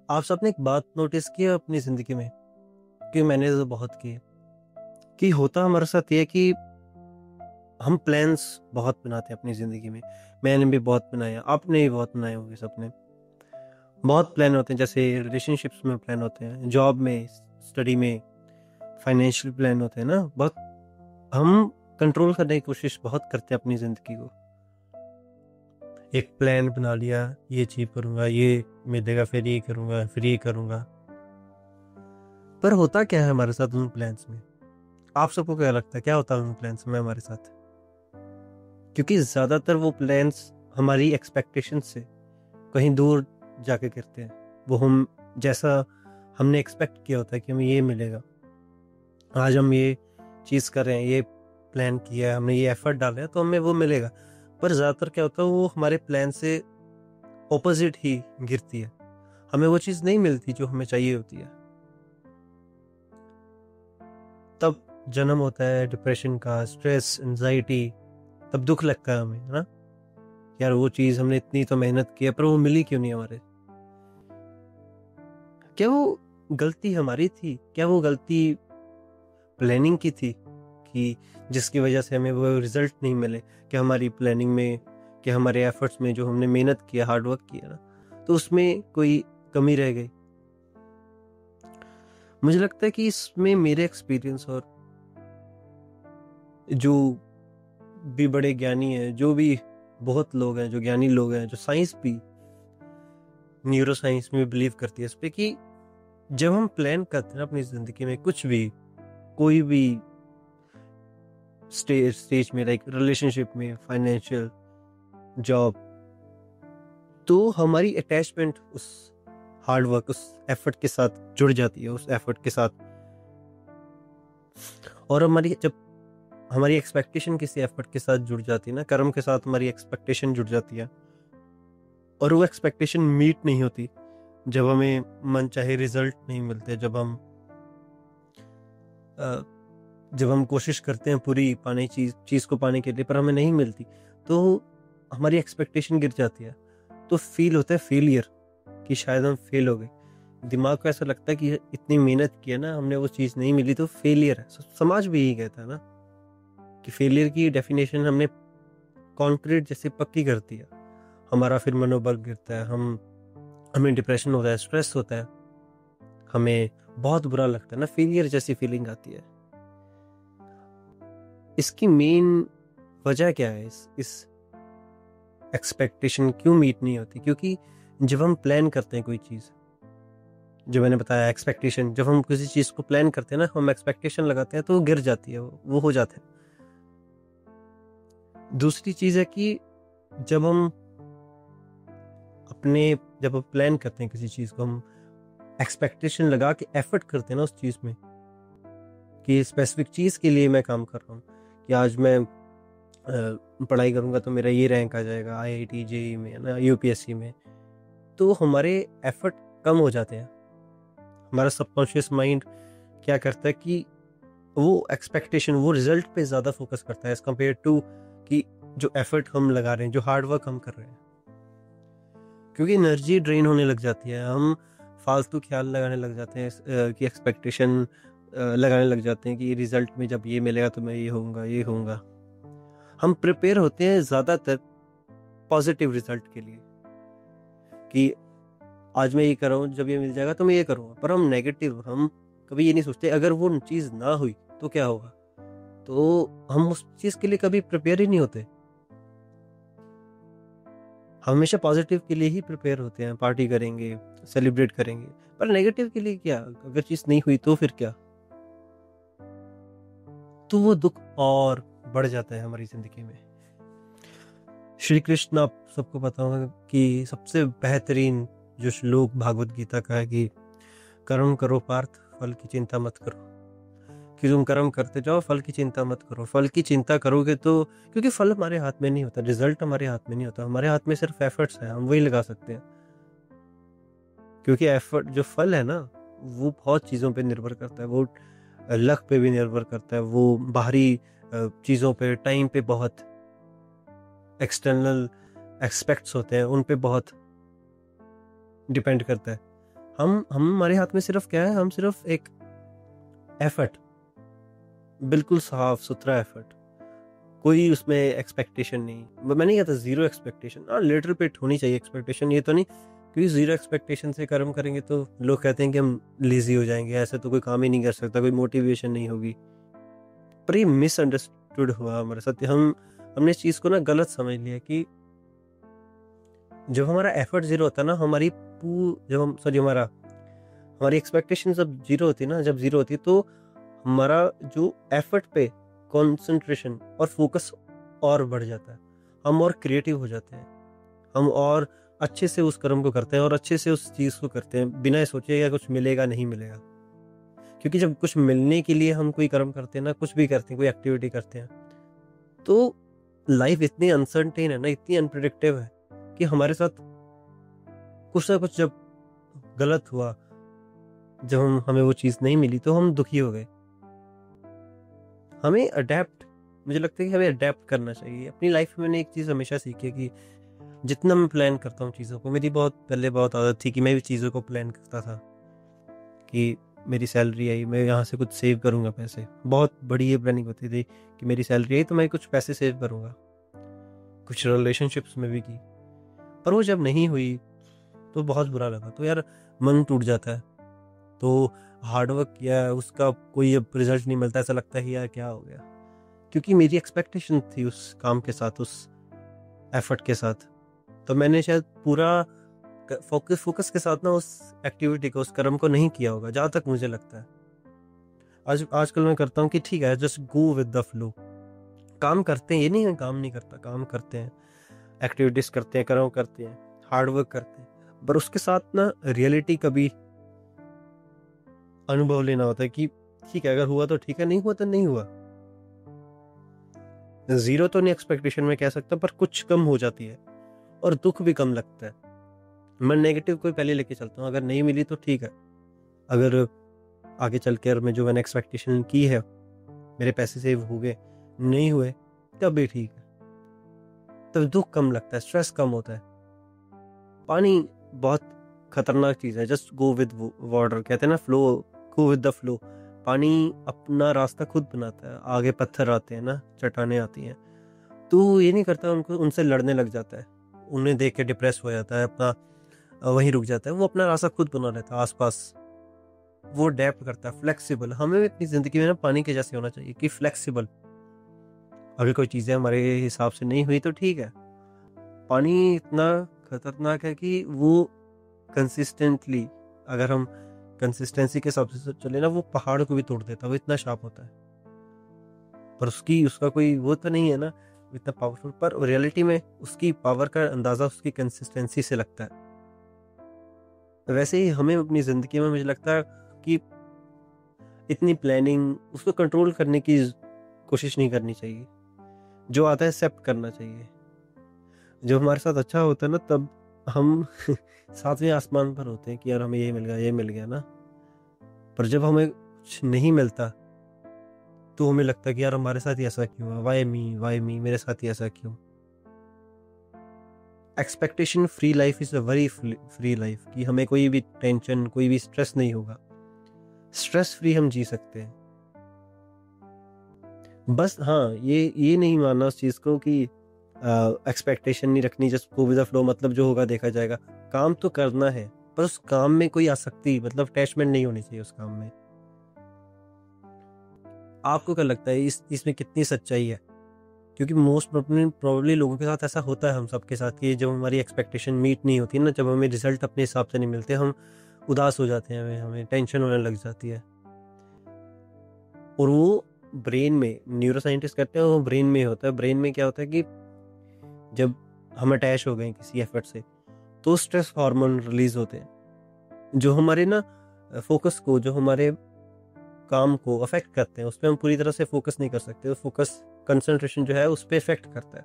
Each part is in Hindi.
आप सबने एक बात नोटिस की है अपनी ज़िंदगी में, कि मैंने तो बहुत की है, कि होता हमारे साथ ये है कि हम प्लान्स बहुत बनाते हैं अपनी ज़िंदगी में। मैंने भी बहुत बनाए हैं, आपने भी बहुत बनाए होंगे सबने। बहुत प्लान होते हैं, जैसे रिलेशनशिप्स में प्लान होते हैं, जॉब में, स्टडी में, फाइनेंशियल प्लान होते हैं ना। बहुत हम कंट्रोल करने की कोशिश बहुत करते हैं अपनी ज़िंदगी को। एक प्लान बना लिया, ये चीज़ करूँगा, ये मिलेगा, फिर ये करूँगा, फिर ये करूँगा। पर होता क्या है हमारे साथ उन प्लान्स में? आप सबको क्या लगता है, क्या होता है उन प्लान्स में हमारे साथ? क्योंकि ज़्यादातर वो प्लान्स हमारी एक्सपेक्टेशन से कहीं दूर जाके गिरते हैं। वो हम जैसा हमने एक्सपेक्ट किया होता है कि हमें ये मिलेगा। आज हम ये चीज़ कर रहे हैं, ये प्लान किया है, हमने ये एफर्ट डाला है, तो हमें वो मिलेगा। पर ज़्यादातर क्या होता है, वो हमारे प्लान से ऑपोज़िट ही गिरती है। हमें वो चीज़ नहीं मिलती जो हमें चाहिए होती है। तब जन्म होता है डिप्रेशन का, स्ट्रेस, एंग्ज़ायटी। तब दुःख लगता है हमें, है ना? यार वो चीज़ हमने इतनी तो मेहनत की है, पर वो मिली क्यों नहीं हमारे? क्या वो गलती हमारी थी? क्या वो गलती प्लानिंग की थी, कि जिसकी वजह से हमें वो रिज़ल्ट नहीं मिले? क्या हमारी प्लानिंग में, क्या हमारे एफ़र्ट्स में जो हमने मेहनत किया, हार्ड वर्क किया ना, तो उसमें कोई कमी रह गई? मुझे लगता है कि इसमें मेरे एक्सपीरियंस और जो भी बड़े ज्ञानी हैं, जो भी बहुत लोग हैं, जो ज्ञानी लोग हैं, जो साइंस भी, न्यूरो साइंस में बिलीव करती है इस पे, कि जब हम प्लान करते हैं ना अपनी ज़िंदगी में कुछ भी, कोई भी स्टेज में, लाइक रिलेशनशिप में, फाइनेंशियल, जॉब, तो हमारी अटैचमेंट उस हार्ड वर्क, उस एफर्ट के साथ जुड़ जाती है, उस एफर्ट के साथ। और हमारी जब हमारी एक्सपेक्टेशन किसी एफर्ट के साथ जुड़ जाती है ना, कर्म के साथ हमारी एक्सपेक्टेशन जुड़ जाती है, और वो एक्सपेक्टेशन मीट नहीं होती, जब हमें मन चाहे रिजल्ट नहीं मिलते, अ, जब हम कोशिश करते हैं पूरी पाने चीज़ को पाने के लिए, पर हमें नहीं मिलती, तो हमारी एक्सपेक्टेशन गिर जाती है। तो फील होता है फेलियर, कि शायद हम फेल हो गए। दिमाग को ऐसा लगता है कि इतनी मेहनत की है ना, हमने वो चीज़ नहीं मिली, तो फेलियर है। समाज भी यही कहता है ना, कि फेलियर की डेफिनेशन हमने कॉन्क्रीट जैसे पक्की कर दी है। हमारा फिर मनोबल गिरता है, हमें डिप्रेशन होता है, स्ट्रेस होता है, हमें बहुत बुरा लगता है ना, फेलियर जैसी फीलिंग आती है। इसकी मेन वजह क्या है? इस एक्सपेक्टेशन क्यों मीट नहीं होती? क्योंकि जब हम प्लान करते हैं कोई चीज़, जो मैंने बताया एक्सपेक्टेशन, जब हम किसी चीज़ को प्लान करते हैं ना, हम एक्सपेक्टेशन लगाते हैं, तो वो गिर जाती है, वो हो जाता है। दूसरी चीज़ है कि जब हम अपने जब हम प्लान करते हैं किसी चीज़ को, हम एक्सपेक्टेशन लगा के एफर्ट करते हैं ना उस चीज़ में, कि स्पेसिफिक चीज़ के लिए मैं काम कर रहा हूँ, कि आज मैं पढ़ाई करूँगा तो मेरा ये रैंक आ जाएगा आईआईटी, जेईई में, है ना, यूपीएससी में। तो हमारे एफर्ट कम हो जाते हैं। हमारा सबकॉन्शियस माइंड क्या करता है कि वो एक्सपेक्टेशन, वो रिजल्ट पे ज़्यादा फोकस करता है एज़ कम्पेयर टू कि जो एफर्ट हम लगा रहे हैं, जो हार्ड वर्क हम कर रहे हैं। क्योंकि एनर्जी ड्रेन होने लग जाती है, हम फालतू ख्याल लगाने लग जाते हैं, कि एक्सपेक्टेशन लगाने लग जाते हैं कि रिजल्ट में जब ये मिलेगा तो मैं ये होऊंगा, ये होऊंगा। हम प्रिपेयर होते हैं ज़्यादातर पॉजिटिव रिजल्ट के लिए, कि आज मैं ये कर रहा हूँ, जब ये मिल जाएगा तो मैं ये करूँगा। पर हम कभी ये नहीं सोचते, अगर वो चीज़ ना हुई तो क्या होगा? तो हम उस चीज़ के लिए कभी प्रिपेयर ही नहीं होते। हम हमेशा पॉजिटिव के लिए ही प्रिपेयर होते हैं, पार्टी करेंगे, सेलिब्रेट करेंगे। पर नेगेटिव के लिए क्या? अगर चीज़ नहीं हुई तो फिर क्या? तो वो दुःख और बढ़ जाता है हमारी ज़िंदगी में। श्री कृष्ण, आप सबको पता होगा कि सबसे बेहतरीन जो श्लोक भागवत गीता का है, कि कर्म करो पार्थ, फल की चिंता मत करो। कि तुम कर्म करते जाओ, फल की चिंता मत करो। फल की चिंता करोगे तो, क्योंकि फल हमारे हाथ में नहीं होता, रिजल्ट हमारे हाथ में नहीं होता, हमारे हाथ में सिर्फ एफर्ट्स हैं, हम वही लगा सकते हैं। क्योंकि एफर्ट, जो फल है ना, वो बहुत चीज़ों पे निर्भर करता है, वो लक पे भी निर्भर करता है, वो बाहरी चीज़ों पे, टाइम पे, बहुत एक्सटर्नल एस्पेक्ट्स होते हैं, उन पे बहुत डिपेंड करता है। हम हमारे हाथ में सिर्फ क्या है, हम सिर्फ एक एफर्ट, बिल्कुल साफ सुथरा एफर्ट, कोई उसमें एक्सपेक्टेशन नहीं। मैं नहीं कहता जीरो एक्सपेक्टेशन, हाँ लिटिल बिट होनी चाहिए एक्सपेक्टेशन, ये तो नहीं क्योंकि जीरो एक्सपेक्टेशन से कर्म करेंगे तो लोग कहते हैं कि हम लेजी हो जाएंगे, ऐसे तो कोई काम ही नहीं कर सकता, कोई मोटिवेशन नहीं होगी। पर ये मिसअंडरस्टूड हुआ हमारे साथ। हमने इस चीज़ को ना गलत समझ लिया कि जब हमारा एफर्ट जीरो होता है ना, जब हम सॉरी हमारी एक्सपेक्टेशन जब जीरो होती है ना, जब जीरो होती है तो हमारा जो एफर्ट पे कंसंट्रेशन और फोकस और बढ़ जाता है, हम और क्रिएटिव हो जाते हैं, हम और अच्छे से उस कर्म को करते हैं और अच्छे से उस चीज़ को करते हैं बिना ये सोचे कि कुछ मिलेगा नहीं मिलेगा। क्योंकि जब कुछ मिलने के लिए हम कोई कर्म करते हैं ना, कुछ भी करते हैं, कोई एक्टिविटी करते हैं, तो लाइफ इतनी अनसर्टेन है ना, इतनी अनप्रिडिक्टिव है कि हमारे साथ कुछ ना कुछ जब गलत हुआ, जब हमें वो चीज़ नहीं मिली तो हम दुखी हो गए। हमें अडेप्ट मुझे लगता है कि हमें अडेप्ट करना चाहिए अपनी लाइफ में। मैंने एक चीज़ हमेशा सीखी है कि जितना मैं प्लान करता हूँ चीज़ों को, मेरी पहले बहुत आदत थी कि मैं भी चीज़ों को प्लान करता था कि मेरी सैलरी आई, मैं यहाँ से कुछ सेव करूँगा पैसे। बहुत बड़ी ये प्लानिंग होती थी कि मेरी सैलरी आई तो मैं कुछ पैसे सेव करूँगा। कुछ रिलेशनशिप्स में भी की, पर वो जब नहीं हुई तो बहुत बुरा लगा, तो यार मन टूट जाता है। तो हार्ड वर्क किया, उसका कोई अब रिजल्ट नहीं मिलता, ऐसा लगता है कि यार क्या हो गया, क्योंकि मेरी एक्सपेक्टेशन थी उस काम के साथ, उस एफर्ट के साथ। तो मैंने शायद पूरा फोकस के साथ ना उस एक्टिविटी को, उस कर्म को नहीं किया होगा, जहाँ तक मुझे लगता है। आजकल मैं करता हूँ कि ठीक है, just go with the flow. काम करते हैं, ये नहीं है काम नहीं करता, काम करते हैं, एक्टिविटीज करते हैं, कर्म करते हैं, हार्ड वर्क करते हैं, पर उसके साथ ना रियलिटी कभी अनुभव लेना होता है कि ठीक है, अगर हुआ तो ठीक है, नहीं हुआ तो नहीं हुआ। जीरो तो नहीं एक्सपेक्टेशन में कह सकता, पर कुछ कम हो जाती है और दुख भी कम लगता है। मैं नेगेटिव कोई पहले लेके चलता हूँ, अगर नहीं मिली तो ठीक है, अगर आगे चल कर मैं जो मैंने एक्सपेक्टेशन की है, मेरे पैसे सेव हो गए, नहीं हुए तब भी ठीक है, तब दुख कम लगता है, स्ट्रेस कम होता है। पानी बहुत खतरनाक चीज़ है, जस्ट गो विद वाटर, कहते हैं ना flow, go with the flow. पानी अपना रास्ता खुद बनाता है, आगे पत्थर आते हैं ना, चट्टानें आती हैं, तो ये नहीं करता उनको, उनसे लड़ने लग जाता है, उन्हें देख के डिप्रेस हो जाता है, अपना वहीं रुक जाता है। वो अपना रास्ता खुद बना लेता है आसपास, वो अडेप्ट करता है, फ्लेक्सिबल। हमें भी अपनी ज़िंदगी में ना पानी के जैसे होना चाहिए कि फ्लेक्सिबल। अगर कोई चीज़ें हमारे हिसाब से नहीं हुई तो ठीक है। पानी इतना खतरनाक है कि वो कंसिस्टेंटली, अगर हम कंसिस्टेंसी के हिसाब से चले ना, वो पहाड़ को भी तोड़ देता है, वो इतना शार्प होता है। पर उसका कोई वो तो नहीं है ना इतना पावरफुल, पर रियलिटी में उसकी पावर का अंदाज़ा उसकी कंसिस्टेंसी से लगता है। वैसे ही हमें अपनी ज़िंदगी में मुझे लगता है कि इतनी प्लानिंग, उसको कंट्रोल करने की कोशिश नहीं करनी चाहिए। जो आता है एक्सेप्ट करना चाहिए। जब हमारे साथ अच्छा होता है ना, तब हम सातवें आसमान पर होते हैं कि यार हमें ये मिल गया ना। पर जब हमें कुछ नहीं मिलता तो हमें लगता है कि यार हमारे साथ ही ऐसा क्यों हुआ, वाई मी, मेरे साथ ही ऐसा क्यों। Expectation free life is a very free life, कि हमें कोई भी टेंशन, कोई भी स्ट्रेस नहीं होगा, स्ट्रेस फ्री हम जी सकते हैं। बस हाँ, ये नहीं मानना उस चीज़ को कि एक्सपेक्टेशन नहीं रखनी, just go with the flow, मतलब जो होगा देखा जाएगा। काम तो करना है, पर उस काम में कोई आसक्ति, मतलब अटैचमेंट नहीं होनी चाहिए उस काम में। आपको क्या लगता है इसमें कितनी सच्चाई है? क्योंकि मोस्ट प्रोबेबली लोगों के साथ ऐसा होता है, हम सबके साथ, कि जब हमारी एक्सपेक्टेशन मीट नहीं होती ना, जब हमें रिजल्ट अपने हिसाब से नहीं मिलते, हम उदास हो जाते हैं, हमें टेंशन होने लग जाती है। और वो ब्रेन में, न्यूरो साइंटिस्ट कहते हैं, वो ब्रेन में होता है। ब्रेन में क्या होता है कि जब हम अटैच हो गए किसी एफर्ट से, तो स्ट्रेस हार्मोन रिलीज होते हैं, जो हमारे ना फोकस को, जो हमारे काम को अफेक्ट करते हैं। उस पर हम पूरी तरह से फोकस नहीं कर सकते, फोकस कंसंट्रेशन जो है उस पर इफेक्ट करता है।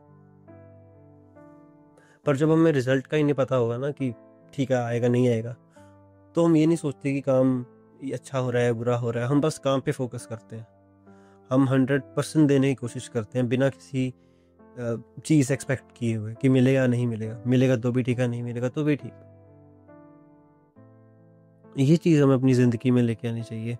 पर जब हमें रिजल्ट का ही नहीं पता होगा ना कि ठीक है आएगा नहीं आएगा, तो हम ये नहीं सोचते कि काम ये अच्छा हो रहा है बुरा हो रहा है, हम बस काम पे फोकस करते हैं। हम 100% देने की कोशिश करते हैं बिना किसी चीज़ एक्सपेक्ट किए हुए कि मिलेगा नहीं मिलेगा, मिलेगा तो भी ठीक है, नहीं मिलेगा तो भी ठीक। ये चीज़ हमें अपनी ज़िंदगी में लेके आनी चाहिए।